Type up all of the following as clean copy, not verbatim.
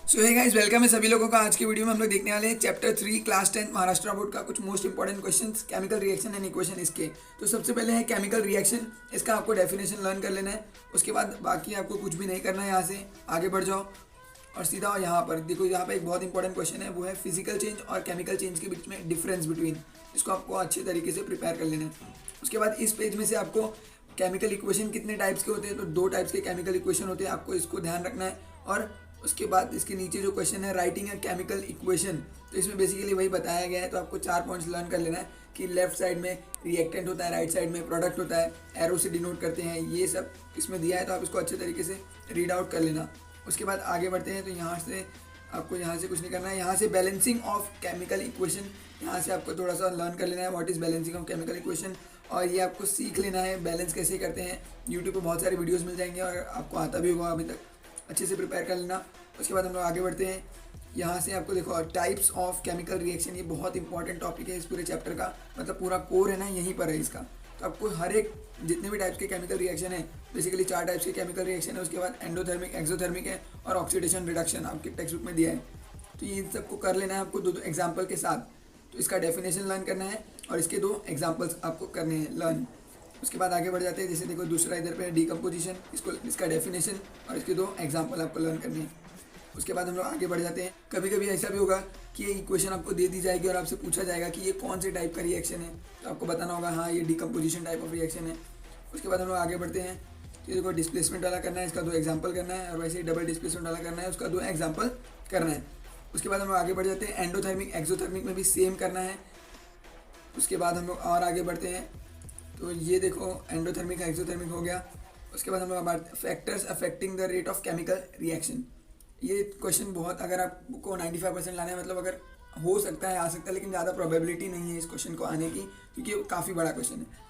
सो hey guys, welcome है सभी लोगों का। आज की वीडियो में हम लोग देखने वाले हैं चैप्टर 3 क्लास 10 महाराष्ट्र बोर्ड का कुछ most important questions, chemical reaction and equation इसके। तो सबसे पहले है केमिकल रिएक्शन। इसका आपको डेफिनेशन लर्न कर लेना है। उसके बाद बाकी आपको कुछ भी नहीं करना है। यहाँ से आगे बढ़ जाओ और सीधा यहाँ पर देखो, यहाँ पे एक बहुत इंपॉर्टेंट क्वेश्चन है, वो है फिजिकल चेंज और केमिकल चेंज के बीच में डिफरेंस बिटवीन। इसको आपको अच्छे तरीके से प्रिपेयर कर लेना है। उसके बाद इस पेज में से आपको केमिकल इक्वेशन कितने टाइप्स के होते हैं, तो 2 टाइप्स के केमिकल इक्वेशन होते हैं, आपको इसको ध्यान रखना है। और उसके बाद इसके नीचे जो क्वेश्चन है राइटिंग ए केमिकल इक्वेशन, तो इसमें बेसिकली वही बताया गया है। तो आपको 4 पॉइंट्स लर्न कर लेना है कि लेफ्ट साइड में रिएक्टेंट होता है, राइट साइड में प्रोडक्ट होता है, एरो से डिनोट करते हैं, ये सब इसमें दिया है। तो आप इसको अच्छे तरीके से रीड आउट कर लेना। उसके बाद आगे बढ़ते हैं। तो यहाँ से आपको यहाँ से कुछ नहीं करना है। यहाँ से बैलेंसिंग ऑफ केमिकल इक्वेशन, यहाँ से आपको थोड़ा सा लर्न कर लेना है what is balancing of chemical equation. और ये आपको सीख लेना है बैलेंस कैसे करते हैं। यूट्यूब पे बहुत सारे वीडियोस मिल जाएंगे और आपको आता भी होगा, अभी तक अच्छे से प्रिपेयर कर लेना। उसके बाद हम लोग आगे बढ़ते हैं। यहाँ से आपको देखो टाइप्स ऑफ केमिकल रिएक्शन, ये बहुत इंपॉर्टेंट टॉपिक है इस पूरे चैप्टर का, मतलब पूरा कोर है ना यहीं पर है इसका। तो आपको हर एक जितने भी टाइप्स के केमिकल रिएक्शन है, बेसिकली 4 टाइप्स के केमिकल रिएक्शन है। उसके बाद एंडोथर्मिक, एक्सोथर्मिक है और ऑक्सीडेशन रिडक्शन आपके टेक्स्ट बुक में दिया है। तो ये इन सबको कर लेना है आपको 2 एग्जाम्पल के साथ। तो इसका डेफिनेशन लर्न करना है और इसके 2 एग्जाम्पल्स आपको करने हैं लर्न। उसके बाद आगे बढ़ जाते हैं। जैसे देखो दूसरा इधर पे डीकम्पोजिशन, इसको इसका डेफिनेशन और इसके 2 एग्जाम्पल आपको लर्न करने हैं। उसके बाद हम लोग आगे बढ़ जाते हैं। कभी कभी ऐसा भी होगा कि ये इक्वेशन आपको दे दी जाएगी और आपसे पूछा जाएगा कि ये कौन से टाइप का रिएक्शन है, तो आपको बताना होगा हाँ ये डीकम्पोजिशन टाइप ऑफ रिएक्शन है। उसके बाद हम लोग आगे बढ़ते हैं। तो देखो डिस्प्लेसमेंट वाला करना है, इसका 2 एग्जाम्पल करना है, और वैसे ही डबल डिस्प्लेसमेंट वाला करना है, उसका 2 एग्जाम्पल करना है। उसके बाद हम लोग आगे बढ़ जाते हैं। एंडोथर्मिक, एक्सोथर्मिक में भी सेम करना है। उसके बाद हम लोग और आगे बढ़ते हैं। तो ये देखो एंडोथर्मिक एक्सोथर्मिक हो गया। उसके बाद हम लोग factors affecting the rate of chemical reaction. ये क्वेश्चन बहुत, अगर आपको 95% लाना है, मतलब अगर हो सकता है आ सकता है, लेकिन ज़्यादा प्रोबेबिलिटी नहीं है इस क्वेश्चन को आने की, क्योंकि ये काफ़ी बड़ा क्वेश्चन है।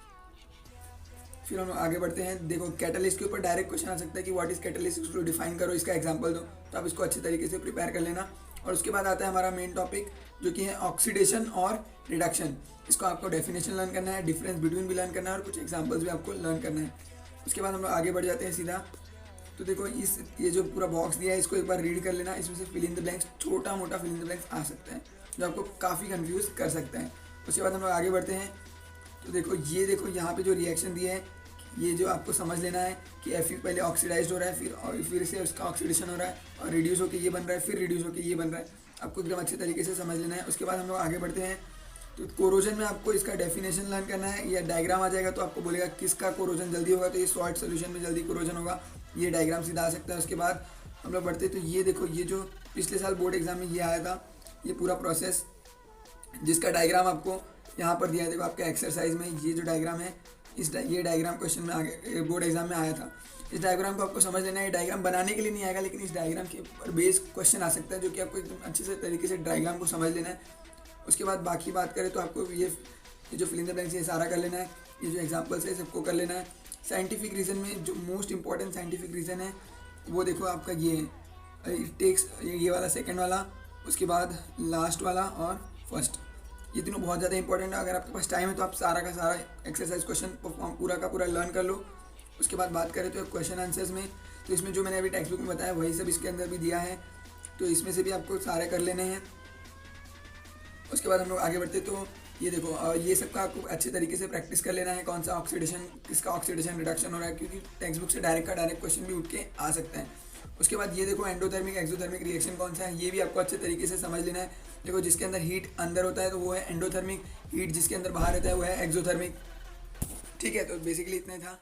फिर हम आगे बढ़ते हैं। देखो कैटलिस्ट के ऊपर डायरेक्ट क्वेश्चन आ सकता है कि व्हाट इज़ कैटलिस्ट, उसको डिफाइन करो, इसका एग्जांपल दो। तो आप इसको अच्छे तरीके से प्रिपेयर कर लेना। और उसके बाद आता है हमारा मेन टॉपिक, जो कि है ऑक्सीडेशन और रिडक्शन। इसको आपको डेफिनेशन लर्न करना है, डिफरेंस बिटवीन भी लर्न करना है, और कुछ एग्जाम्पल्स भी आपको लर्न करना है। उसके बाद हम लोग आगे बढ़ जाते हैं सीधा। तो देखो ये जो पूरा बॉक्स दिया है, इसको एक बार रीड कर लेना। इसमें से फिल इन द ब्लैंक्स, छोटा मोटा फिल इन द ब्लैंक्स आ सकता है, जो आपको काफ़ी कंफ्यूज कर सकता है। उसके बाद हम लोग आगे बढ़ते हैं। तो देखो यहाँ पे जो रिएक्शन दिए हैं, ये जो आपको समझ लेना है कि Fe पहले ऑक्सीडाइज हो रहा है, फिर से उसका ऑक्सीडेशन हो रहा है और रिड्यूस होकर ये बन रहा है, फिर रिड्यूस होकर ये बन रहा है। आपको एकदम अच्छे तरीके से समझ लेना है। उसके बाद हम लोग आगे बढ़ते हैं। तो कोरोजन में आपको इसका डेफिनेशन लर्न करना है, या डायग्राम आ जाएगा तो आपको बोलेगा किसका कोरोजन जल्दी होगा, तो ये सॉल्ट सोल्यूशन में जल्दी कोरोजन होगा, ये डायग्राम सीधा आ सकता है। उसके बाद हम लोग बढ़ते, तो ये देखो ये जो पिछले साल बोर्ड एग्जाम में ये आया था, ये पूरा प्रोसेस जिसका डायग्राम आपको यहाँ पर दिया है। देखो आपके एक्सरसाइज में ये जो डायग्राम है, ये डायग्राम क्वेश्चन में आगे बोर्ड एग्जाम में आया था। इस डायग्राम को आपको समझ लेना है। डायग्राम बनाने के लिए नहीं आएगा, लेकिन इस डायग्राम के ऊपर बेस क्वेश्चन आ सकता है, जो कि आपको एकदम अच्छे से तरीके से डायग्राम को समझ लेना है। उसके बाद बाकी बात करें तो आपको ये जो फिल इन द ब्लैंक्स ये सारा कर लेना है। ये जो एग्जाम्पल्स है सबको कर लेना है। साइंटिफिक रीज़न में जो मोस्ट इंपॉर्टेंट साइंटिफिक रीज़न है वो देखो आपका ये है, इट टेक्स, ये वाला सेकंड वाला, उसके बाद लास्ट वाला और फर्स्ट, ये तीनों बहुत ज़्यादा इंपॉर्टेंट है। अगर आपके पास टाइम है तो आप सारा का सारा एक्सरसाइज क्वेश्चन पूरा का पूरा लर्न कर लो। उसके बाद बात करें तो क्वेश्चन आंसर्स में, तो इसमें जो मैंने अभी टेक्स्ट बुक में बताया वही सब इसके अंदर भी दिया है, तो इसमें से भी आपको सारे कर लेने हैं। उसके बाद हम लोग आगे बढ़ते, तो ये देखो ये सब का आपको अच्छे तरीके से प्रैक्टिस कर लेना है, कौन सा ऑक्सीडेशन, किसका ऑक्सीडेशन रिडक्शन हो रहा है, क्योंकि टेक्स्ट बुक से डायरेक्ट क्वेश्चन भी उठ के आ सकता है। उसके बाद ये देखो एंडोथर्मिक एक्सोथर्मिक रिएक्शन कौन सा है, ये भी आपको अच्छे तरीके से समझ लेना है। देखो जिसके अंदर हीट अंदर होता है तो वो है एंडोथर्मिक, हीट जिसके अंदर बाहर रहता है वो है एक्सोथर्मिक। ठीक है, तो बेसिकली इतना ही था।